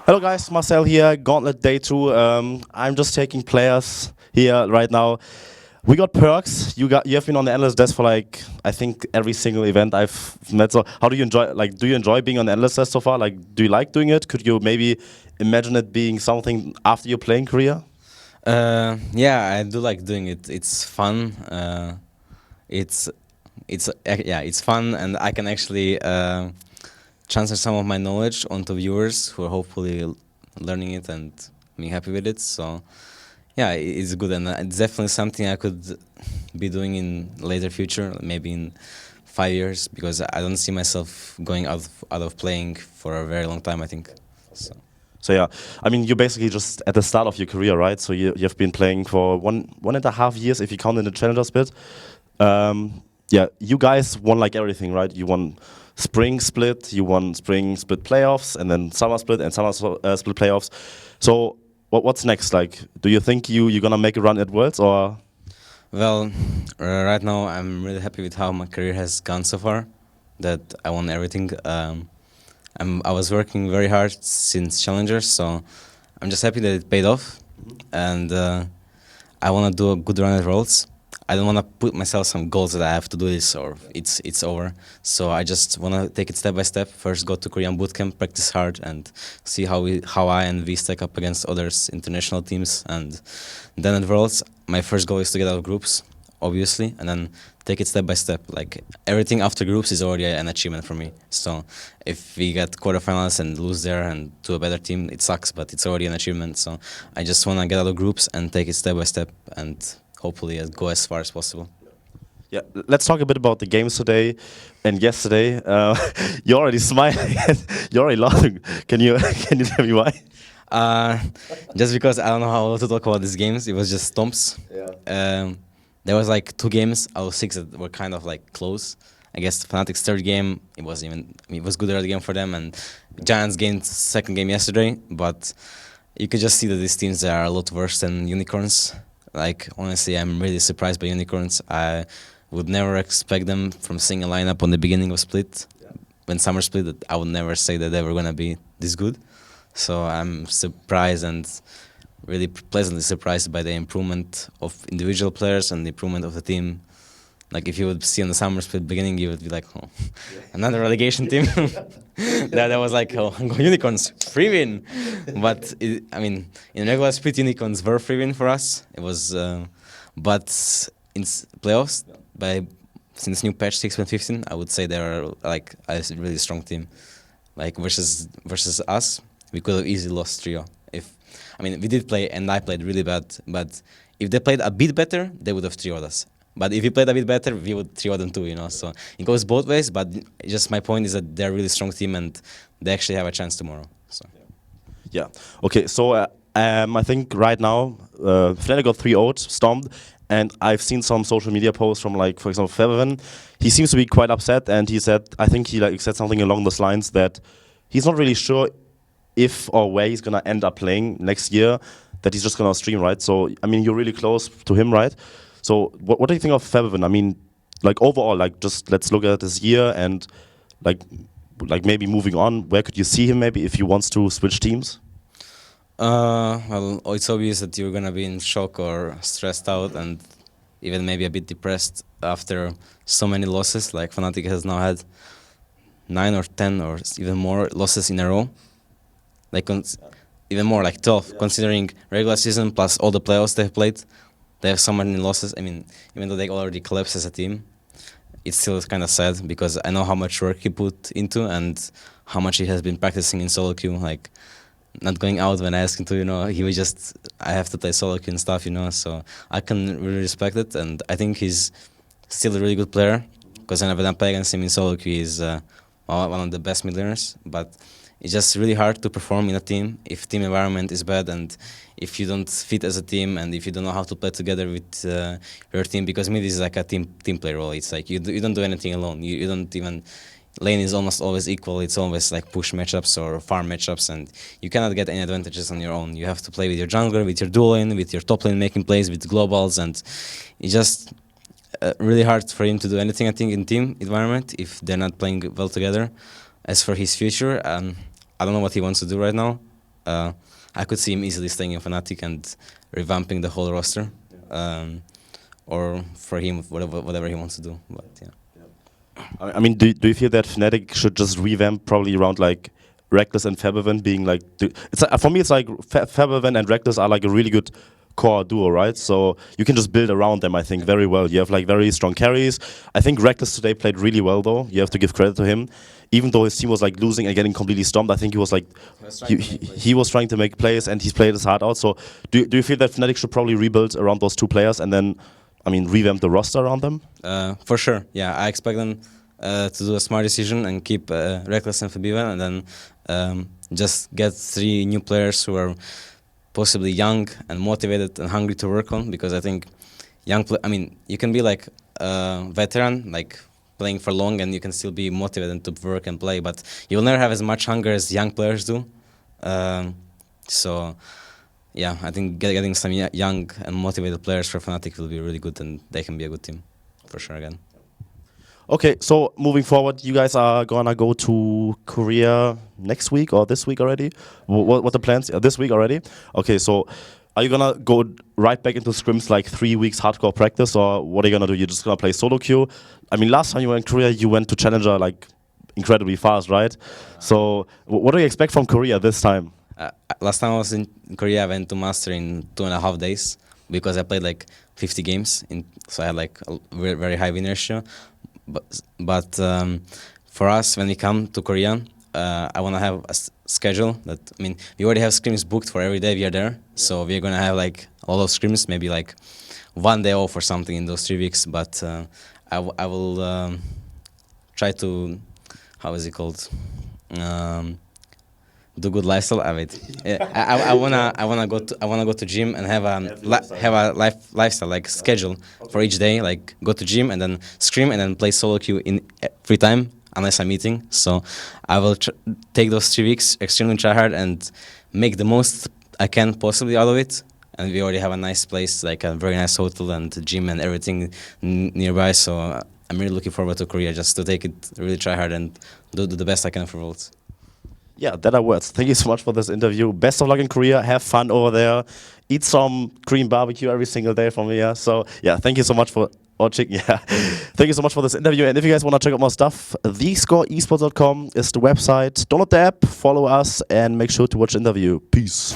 Hello guys, Marcel here, Gauntlet Day 2. I'm just taking players here right now. We got Perkz. You have been on the analyst desk for like I think every single event I've met. So how do you enjoy do you enjoy being on the analyst desk so far? Like do you like doing it? Could you maybe imagine it being something after your playing career? Yeah, I do like doing it. It's fun. It's yeah, it's fun, and I can actually transfer some of my knowledge onto viewers who are hopefully learning it and being happy with it. So yeah, it's good, and it's definitely something I could be doing in later future, maybe in 5 years, because I don't see myself going out of playing for a very long time, I think. So yeah, I mean you're basically just at the start of your career, right? So you've been playing for one and a half years if you count in the challengers bit. Yeah, you guys won like everything, right? You won spring split, you won spring split playoffs, and then summer split and summer split playoffs. So what's next? Like, do you think you're gonna make a run at Worlds or? Well, right now I'm really happy with how my career has gone so far. That I won everything. I was working very hard since challengers, so I'm just happy that it paid off, and I want to do a good run at Worlds. I don't want to put myself some goals that I have to do this or it's over. So I just want to take it step by step. First, go to Korean bootcamp, practice hard, and see how I and we stack up against others international teams. And then at Worlds, my first goal is to get out of groups, obviously, and then take it step by step. Like everything after groups is already an achievement for me. So if we get quarterfinals and lose there and to a better team, it sucks, but it's already an achievement. So I just want to get out of groups and take it step by step and hopefully go as far as possible. Yeah, let's talk a bit about the games today and yesterday. You're already smiling. You're already laughing. Can you tell me why? Just because I don't know how to talk about these games. It was just stomps. Yeah. There was like 2 games out of 6 that were kind of like close. I guess Fnatic's third game, it was good early game for them, and Giants gained second game yesterday. But you could just see that these teams are a lot worse than Unicorns. Like honestly, I'm really surprised by Unicorns. I would never expect them from seeing a lineup on the beginning of split, when summer split. That I would never say that they were gonna be this good. So I'm surprised and really pleasantly surprised by the improvement of individual players and the improvement of the team. Like if you would see on the summer split beginning, you would be like, oh, another relegation team. that was like, oh, Unicorns, free win. But I mean, in regular split, Unicorns were free win for us. It was, but in playoffs, since new patch 6.15, I would say they are like a really strong team. Like versus us, we could have easily lost 3-0. We did play, and I played really bad. But if they played a bit better, they would have 3-0'd us. But if we played a bit better, we would 3-0 them too, So it goes both ways, but just my point is that they're a really strong team and they actually have a chance tomorrow. So. Yeah. Okay, so I think right now, Fnatic got 3-0'd, stomped, and I've seen some social media posts from, like, for example, Febiven. He seems to be quite upset, and he said, I think he said something along those lines that he's not really sure if or where he's gonna end up playing next year, that he's just gonna stream, right? So, I mean, you're really close to him, right? So what do you think of Febiven? I mean, like overall, like just let's look at this year and like maybe moving on. Where could you see him maybe if he wants to switch teams? Well, it's obvious that you're gonna be in shock or stressed out and even maybe a bit depressed after so many losses. Like Fnatic has now had 9 or 10 or even more losses in a row. Like even more, like 12, considering regular season plus all the playoffs they've played. They have so many losses. I mean, even though they already collapsed as a team, it's still kind of sad because I know how much work he put into and how much he has been practicing in solo queue. Like, not going out when I asked him to, he was just, I have to play solo queue and stuff, So I can really respect it, and I think he's still a really good player because whenever I play against him in solo queue, he's one of the best mid laners. But it's just really hard to perform in a team if team environment is bad and if you don't fit as a team and if you don't know how to play together with your team, because mid is like a team play role. It's like you don't do anything alone. You don't even, lane is almost always equal. It's always like push matchups or farm matchups, and you cannot get any advantages on your own. You have to play with your jungler, with your dual lane, with your top lane making plays, with globals, and it's just really hard for him to do anything, I think, in team environment if they're not playing well together. As for his future, I don't know what he wants to do right now. I could see him easily staying in Fnatic and revamping the whole roster, or for him whatever he wants to do. But yeah. I mean, do you feel that Fnatic should just revamp probably around like Rekkles and Febiven being like it's for me it's like Febiven and Rekkles are like a really good core duo, right? So you can just build around them, I think, very well. You have like very strong carries. I think Rekkles today played really well though. You have to give credit to him. Even though his team was like losing and getting completely stomped, I think he was like he was trying to make plays and he's played his heart out. So do you feel that Fnatic should probably rebuild around those two players and then revamp the roster around them? For sure, yeah. I expect them to do a smart decision and keep Rekkles and Febiven, and then just get 3 new players who are possibly young and motivated and hungry to work on. Because I think you can be like a veteran, like playing for long, and you can still be motivated to work and play, but you'll never have as much hunger as young players do. So yeah, I think getting some young and motivated players for Fnatic will be really good, and they can be a good team for sure again. Okay, so moving forward, you guys are gonna go to Korea next week or this week already? What the plans? This week already? Okay, so are you gonna go right back into scrims like 3 weeks hardcore practice, or what are you gonna do? You're just gonna play solo queue? I mean, last time you were in Korea, you went to Challenger like incredibly fast, right? So what do you expect from Korea this time? Last time I was in Korea, I went to Master in 2.5 days because I played like 50 games, so I had like a very high win ratio. But for us, when we come to Korea, I want to have a schedule that, we already have scrims booked for every day we are there. So we're going to have like a lot of scrims, maybe like 1 day off or something in those 3 weeks. But I will try to, how is it called? Do good lifestyle. I wanna go to gym and have a lifestyle like schedule for each day. Like go to gym and then scrim and then play solo queue in free time unless I'm eating. So I will take those 3 weeks extremely try hard and make the most I can possibly out of it. And we already have a nice place, like a very nice hotel and gym and everything nearby. So I'm really looking forward to Korea just to take it really try hard and do the best I can for Worlds. Yeah, that are words. Thank you so much for this interview. Best of luck in Korea. Have fun over there. Eat some Korean barbecue every single day from here. So yeah, thank you so much for chicken. Yeah, thank you so much for this interview. And if you guys want to check out more stuff, theScore esports.com is the website. Download the app, follow us, and make sure to watch the interview. Peace.